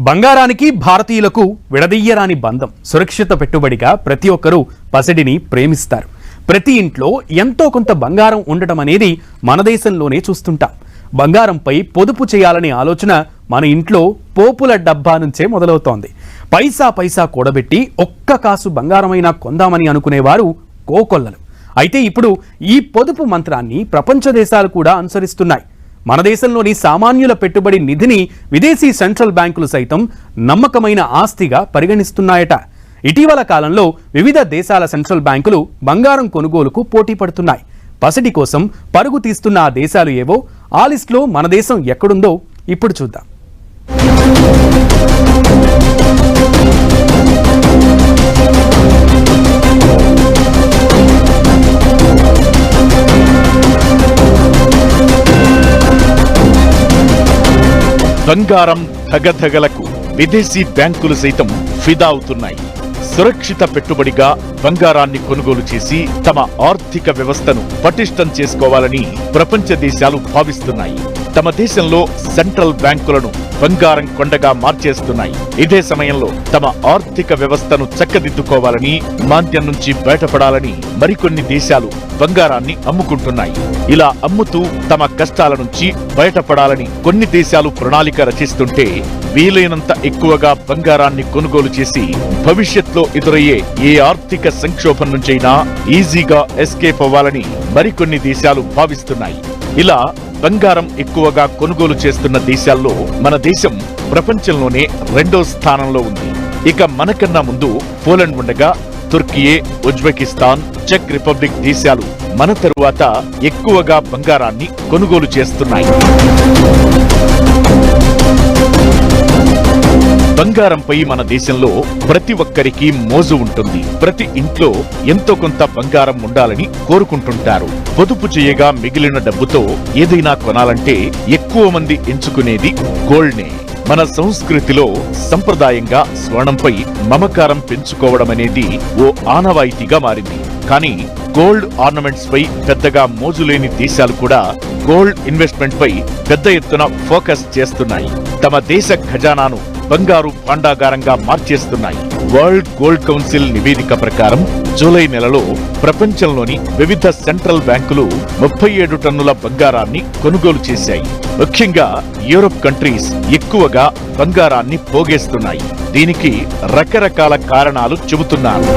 బంగారానికి భారతీయులకు విడదీయరాని బంధం. సురక్షిత పెట్టుబడిగా ప్రతి ఒక్కరూ పసిడిని ప్రేమిస్తారు. ప్రతి ఇంట్లో ఎంతో కొంత బంగారం ఉండటం అనేది మన దేశంలోనే చూస్తుంటాం. బంగారంపై పొదుపు చేయాలనే ఆలోచన మన ఇంట్లో పోపుల డబ్బా నుంచే మొదలవుతోంది. పైసా పైసా కూడబెట్టి ఒక్క కాసు బంగారమైనా కొందామని అనుకునేవారు కోకొల్లలు. అయితే ఇప్పుడు ఈ పొదుపు మంత్రాన్ని ప్రపంచ దేశాలు కూడా అనుసరిస్తున్నాయి. మన దేశంలోని సామాన్యుల పెట్టుబడి నిధిని విదేశీ సెంట్రల్ బ్యాంకులు సైతం నమ్మకమైన ఆస్తిగా పరిగణిస్తున్నాయట. ఇటీవల కాలంలో వివిధ దేశాల సెంట్రల్ బ్యాంకులు బంగారం కొనుగోలుకు పోటీ పడుతున్నాయి. పసిడి కోసం పరుగు తీస్తున్న ఆ దేశాలు ఏవో, ఆ లిస్టులో మన దేశం ఎక్కడుందో ఇప్పుడు చూద్దాం. బంగారం ధగధగలకు విదేశీ బ్యాంకులు సైతం ఫిదా అవుతున్నాయి. సురక్షిత పెట్టుబడిగా బంగారాన్ని కొనుగోలు చేసి తమ ఆర్థిక వ్యవస్థను పటిష్టం చేసుకోవాలని ప్రపంచ దేశాలు భావిస్తున్నాయి. తమ దేశంలో సెంట్రల్ బ్యాంకులను బంగారం కొండగా మార్చేస్తున్నాయి. ఇదే సమయంలో తమ ఆర్థిక వ్యవస్థను చక్కదిద్దుకోవాలని, మాంద్యం నుంచి బయటపడాలని మరికొన్ని దేశాలు బంగారాన్ని అమ్ముకుంటున్నాయి. ఇలా అమ్ముతూ తమ కష్టాల నుంచి బయటపడాలని కొన్ని దేశాలు ప్రణాళిక రచిస్తుంటే, వీలైనంత ఎక్కువగా బంగారాన్ని కొనుగోలు చేసి భవిష్యత్తులో ఎదురయ్యే ఏ ఆర్థిక సంక్షోభం నుంచైనా ఈజీగా ఎస్కేప్ అవ్వాలని మరికొన్ని దేశాలు భావిస్తున్నాయి. ఇలా బంగారం ఎక్కువగా కొనుగోలు చేస్తున్న దేశాల్లో మన దేశం ప్రపంచంలోనే 2వ స్థానంలో ఉంది. ఇక మనకన్నా ముందు పోలాండ్ ఉండగా తుర్కియే, ఉజ్బెకిస్తాన్, చెక్ రిపబ్లిక్ దేశాలు మన తరువాత ఎక్కువగా బంగారాన్ని కొనుగోలు చేస్తున్నాయి. బంగారంపై మన దేశంలో ప్రతి ఒక్కరికి మోజు ఉంటుంది. ప్రతి ఇంట్లో ఎంతో కొంత బంగారం ఉండాలని కోరుకుంటుంటారు. పొదుపు చేయగా మిగిలిన డబ్బుతో ఏదైనా కొనాలంటే ఎక్కువ మంది ఎంచుకునేది గోల్డ్నే. మన సంస్కృతిలో సంప్రదాయంగా స్వర్ణంపై మమకారం పెంచుకోవడం అనేది ఓ ఆనవాయితీగా మారింది. కానీ గోల్డ్ ఆర్నమెంట్స్ పై పెద్దగా మోజులేని దేశాలు కూడా గోల్డ్ ఇన్వెస్ట్మెంట్ పై పెద్ద ఎత్తున ఫోకస్ చేస్తున్నాయి. తమ దేశ ఖజానాను బంగారు భాండాగారంగా మార్చేస్తున్నాయి. వరల్డ్ గోల్డ్ కౌన్సిల్ నివేదిక ప్రకారం జూలై నెలలో ప్రపంచంలోని వివిధ సెంట్రల్ బ్యాంకులు 37 టన్నుల బంగారాన్ని కొనుగోలు చేశాయి. ముఖ్యంగా యూరప్ కంట్రీస్ ఎక్కువగా బంగారాన్ని పోగేస్తున్నాయి. దీనికి రకరకాల కారణాలు చెబుతున్నారు.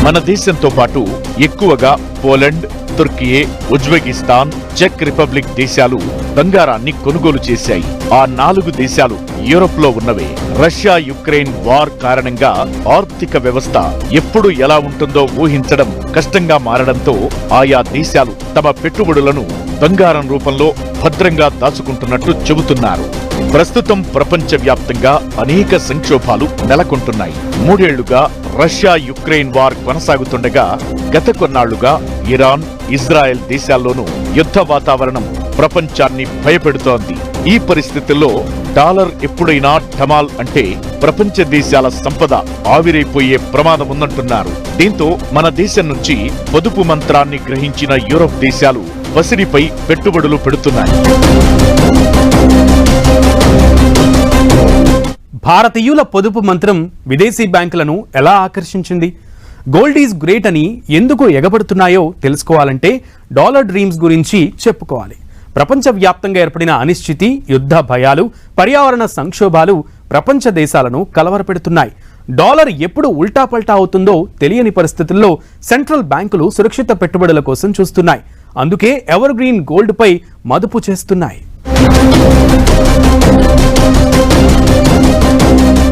మన దేశంతో పాటు ఎక్కువగా పోలాండ్, తుర్కియే, ఉజ్బెకిస్తాన్, చెక్ రిపబ్లిక్ దేశాలు బంగారాన్ని కొనుగోలు చేశాయి. ఆ 4 దేశాలు యూరోప్ లో ఉన్నవే. రష్యా యుక్రెయిన్ వార్ కారణంగా ఆర్థిక వ్యవస్థ ఎప్పుడు ఎలా ఉంటుందో ఊహించడం కష్టంగా మారడంతో ఆయా దేశాలు తమ పెట్టుబడులను బంగారం రూపంలో భద్రంగా దాచుకుంటున్నట్టు చెబుతున్నారు. ప్రస్తుతం ప్రపంచవ్యాప్తంగా అనేక సంక్షోభాలు నెలకొంటున్నాయి. 3 ఏళ్లుగా రష్యా యుక్రెయిన్ వార్ కొనసాగుతుండగా గత కొన్నాళ్లుగా ఇరాన్, ఇజ్రాయెల్ దేశాల్లోనూ యుద్ధ వాతావరణం ప్రపంచాన్ని భయపెడుతోంది. ఈ పరిస్థితుల్లో డాలర్ ఎప్పుడైనా ఢమాల్ అంటే ప్రపంచ దేశాల సంపద ఆవిరైపోయే ప్రమాదం ఉందంటున్నారు. దీంతో మన దేశం నుంచి పొదుపు మంత్రాన్ని గ్రహించిన యూరప్ దేశాలు పసిడిపై పెట్టుబడులు పెడుతున్నాయి. భారతీయుల పొదుపు మంత్రం విదేశీ బ్యాంకులను ఎలా ఆకర్షించింది? గోల్డ్ ఈజ్ గ్రేట్ అని ఎందుకు ఎగబడుతున్నాయో తెలుసుకోవాలంటే డాలర్ డ్రీమ్స్ గురించి చెప్పుకోవాలి. ప్రపంచవ్యాప్తంగా ఏర్పడిన అనిశ్చితి, యుద్ధ భయాలు, పర్యావరణ సంక్షోభాలు ప్రపంచ దేశాలను కలవరపెడుతున్నాయి. డాలర్ ఎప్పుడు ఉల్టా పల్టా అవుతుందో తెలియని పరిస్థితుల్లో సెంట్రల్ బ్యాంకులు సురక్షిత పెట్టుబడుల కోసం చూస్తున్నాయి. అందుకే ఎవర్ గ్రీన్ గోల్డ్ పై మదుపు చేస్తున్నాయి.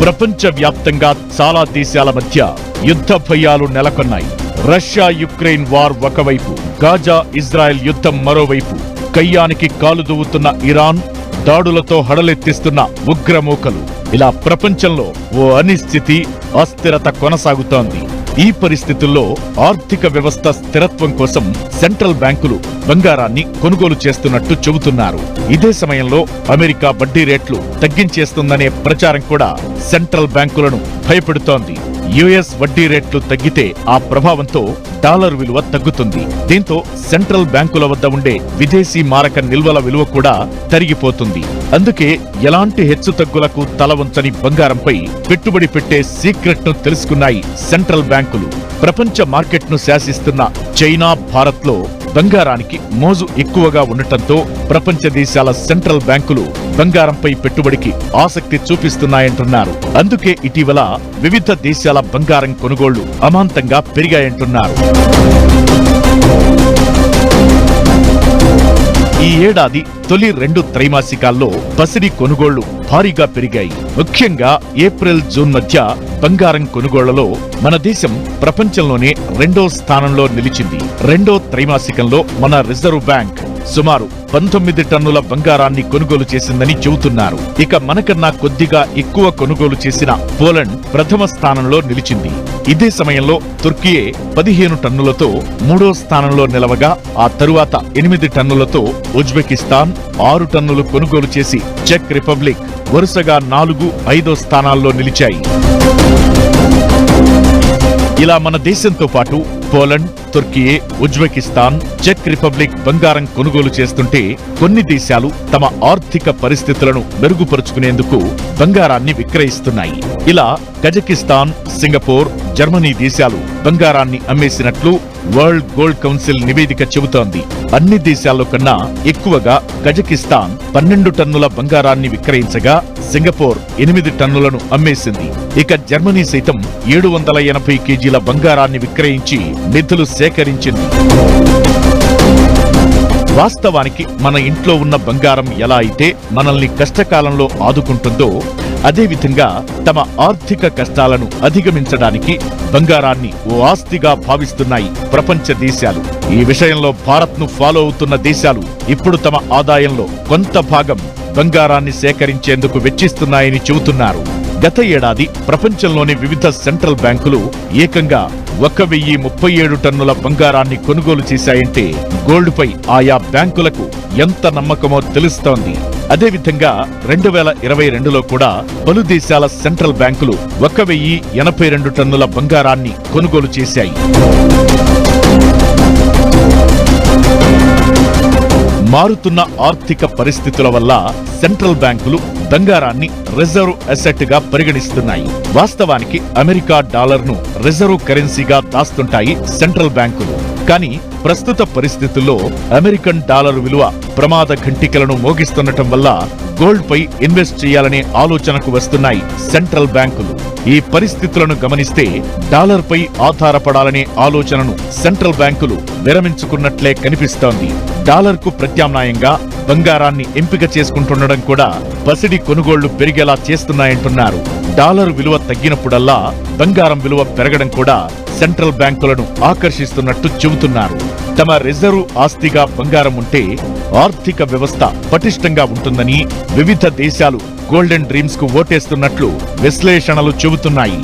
ప్రపంచవ్యాప్తంగా చాలా దేశాల మధ్య యుద్ధ భయాలు నెలకొన్నాయి. రష్యా యుక్రెయిన్ వార్ ఒకవైపు, గాజా ఇజ్రాయెల్ యుద్ధం మరోవైపు, కయ్యానికి కాలు దువ్వుతున్న ఇరాన్, దాడులతో హడలెత్తిస్తున్న ఉగ్రమూకలు. ఇలా ప్రపంచంలో ఓ అనిశ్చితి, అస్థిరత కొనసాగుతోంది. ఈ పరిస్థితుల్లో ఆర్థిక వ్యవస్థ స్థిరత్వం కోసం సెంట్రల్ బ్యాంకులు బంగారాన్ని కొనుగోలు చేస్తున్నట్టు చెబుతున్నారు. ఇదే సమయంలో అమెరికా వడ్డీ రేట్లు తగ్గించేస్తుందనే ప్రచారం కూడా సెంట్రల్ బ్యాంకులను భయపెడుతోంది. యుఎస్ వడ్డీ రేట్లు తగ్గితే ఆ ప్రభావంతో డాలర్ విలువ తగ్గుతుంది. దీంతో సెంట్రల్ బ్యాంకుల వద్ద ఉండే విదేశీ మారక నిల్వల విలువ కూడా తరిగిపోతుంది. అందుకే ఎలాంటి హెచ్చుతగ్గులకు తల వంచని బంగారంపై పెట్టుబడి పెట్టే సీక్రెట్ ను తెలుసుకున్నాయి సెంట్రల్ బ్యాంకులు. ప్రపంచ మార్కెట్ను శాసిస్తున్న చైనా, భారత్ లో బంగారానికి మోజు ఎక్కువగా ఉండటంతో ప్రపంచ దేశాల సెంట్రల్ బ్యాంకులు బంగారంపై పెట్టుబడికి ఆసక్తి చూపిస్తున్నాయంటున్నారు. అందుకే ఇటీవల వివిధ దేశాల బంగారం కొనుగోళ్లు అమాంతంగా పెరిగాయంటున్నారు. ఈ ఏడాది తొలి 2 త్రైమాసికాల్లో పసిడి కొనుగోళ్లు భారీగా పెరిగాయి. ముఖ్యంగా ఏప్రిల్, జూన్ మధ్య బంగారం కొనుగోళ్లలో మన దేశం ప్రపంచంలోనే 2వ స్థానంలో నిలిచింది. 2వ త్రైమాసికంలో మన రిజర్వ్ బ్యాంక్ సుమారు 19 టన్నుల బంగారాన్ని కొనుగోలు చేసిందని చెబుతున్నారు. ఇక మనకన్నా కొద్దిగా ఎక్కువ కొనుగోలు చేసిన పోలండ్ ప్రథమ స్థానంలో నిలిచింది. ఇదే సమయంలో తుర్కియే 15 టన్నులతో 3వ స్థానంలో నిలవగా, ఆ తరువాత 8 టన్నులతో ఉజ్బెకిస్తాన్, 6 టన్నులు కొనుగోలు చేసి చెక్ రిపబ్లిక్ వరుసగా 4, 5వ స్థానాల్లో నిలిచాయి. ఇలా మన దేశంతో పాటు పోలండ్, తుర్కియే, ఉజ్బెకిస్తాన్, చెక్ రిపబ్లిక్ బంగారం కొనుగోలు చేస్తుంటే కొన్ని దేశాలు తమ ఆర్థిక పరిస్థితులను మెరుగుపరుచుకునేందుకు బంగారాన్ని విక్రయిస్తున్నాయి. ఇలా కజకిస్తాన్, సింగపూర్, జర్మనీ దేశాలు బంగారాన్ని అమ్మేసినట్లు వరల్డ్ గోల్డ్ కౌన్సిల్ నివేదిక చెబుతోంది. అన్ని దేశాల్లో కన్నా ఎక్కువగా కజకిస్తాన్ 12 టన్నుల బంగారాన్ని విక్రయించగా, సింగపూర్ 8 టన్నులను అమ్మేసింది. ఇక జర్మనీ సైతం 780 కేజీల బంగారాన్ని విక్రయించి నిధులు సేకరించింది. వాస్తవానికి మన ఇంట్లో ఉన్న బంగారం ఎలా అయితే మనల్ని కష్టకాలంలో ఆదుకుంటుందో, అదేవిధంగా తమ ఆర్థిక కష్టాలను అధిగమించడానికి బంగారాన్ని ఓ ఆస్తిగా భావిస్తున్నాయి ప్రపంచ దేశాలు. ఈ విషయంలో భారత్ ను ఫాలో అవుతున్న దేశాలు ఇప్పుడు తమ ఆదాయంలో కొంత భాగం బంగారాన్ని సేకరించేందుకు వెచ్చిస్తున్నాయని చెబుతున్నారు. గత ఏడాది ప్రపంచంలోని వివిధ సెంట్రల్ బ్యాంకులు ఏకంగా 1037 టన్నుల బంగారాన్ని కొనుగోలు చేశాయంటే గోల్డ్పై ఆయా బ్యాంకులకు ఎంత నమ్మకమో తెలుస్తోంది. అదేవిధంగా 2022లో కూడా పలు దేశాల సెంట్రల్ బ్యాంకులు 1082 టన్నుల బంగారాన్ని కొనుగోలు చేశాయి. మారుతున్న ఆర్థిక పరిస్థితుల వల్ల సెంట్రల్ బ్యాంకులు బంగారాన్ని రిజర్వ్ అసెట్ గా పరిగణిస్తున్నాయి. వాస్తవానికి అమెరికా డాలర్ను రిజర్వ్ కరెన్సీగా దాస్తుంటాయి సెంట్రల్ బ్యాంకులు. కానీ ప్రస్తుత పరిస్థితుల్లో అమెరికన్ డాలర్ విలువ ప్రమాద ఘంటికలను మోగిస్తుండటం వల్ల గోల్డ్ పై ఇన్వెస్ట్ చేయాలనే ఆలోచనకు వస్తున్నాయి సెంట్రల్ బ్యాంకులు. ఈ పరిస్థితులను గమనిస్తే డాలర్ పై ఆధారపడాలనే ఆలోచనను సెంట్రల్ బ్యాంకులు విరమించుకున్నట్లే కనిపిస్తోంది. డాలర్ కు ప్రత్యామ్నాయంగా బంగారాన్ని ఎంపిక చేసుకుంటుండడం కూడా పసిడి కొనుగోళ్లు పెరిగేలా చేస్తున్నాయంటున్నారు. డాలర్ విలువ తగ్గినప్పుడల్లా బంగారం విలువ పెరగడం కూడా సెంట్రల్ బ్యాంకులను ఆకర్షిస్తున్నట్టు చెబుతున్నారు. తమ రిజర్వ్ ఆస్తిగా బంగారం ఉంటే ఆర్థిక వ్యవస్థ పటిష్టంగా ఉంటుందని వివిధ దేశాలు గోల్డెన్ డ్రీమ్స్ కు ఓటేస్తున్నట్లు విశ్లేషణలు చెబుతున్నాయి.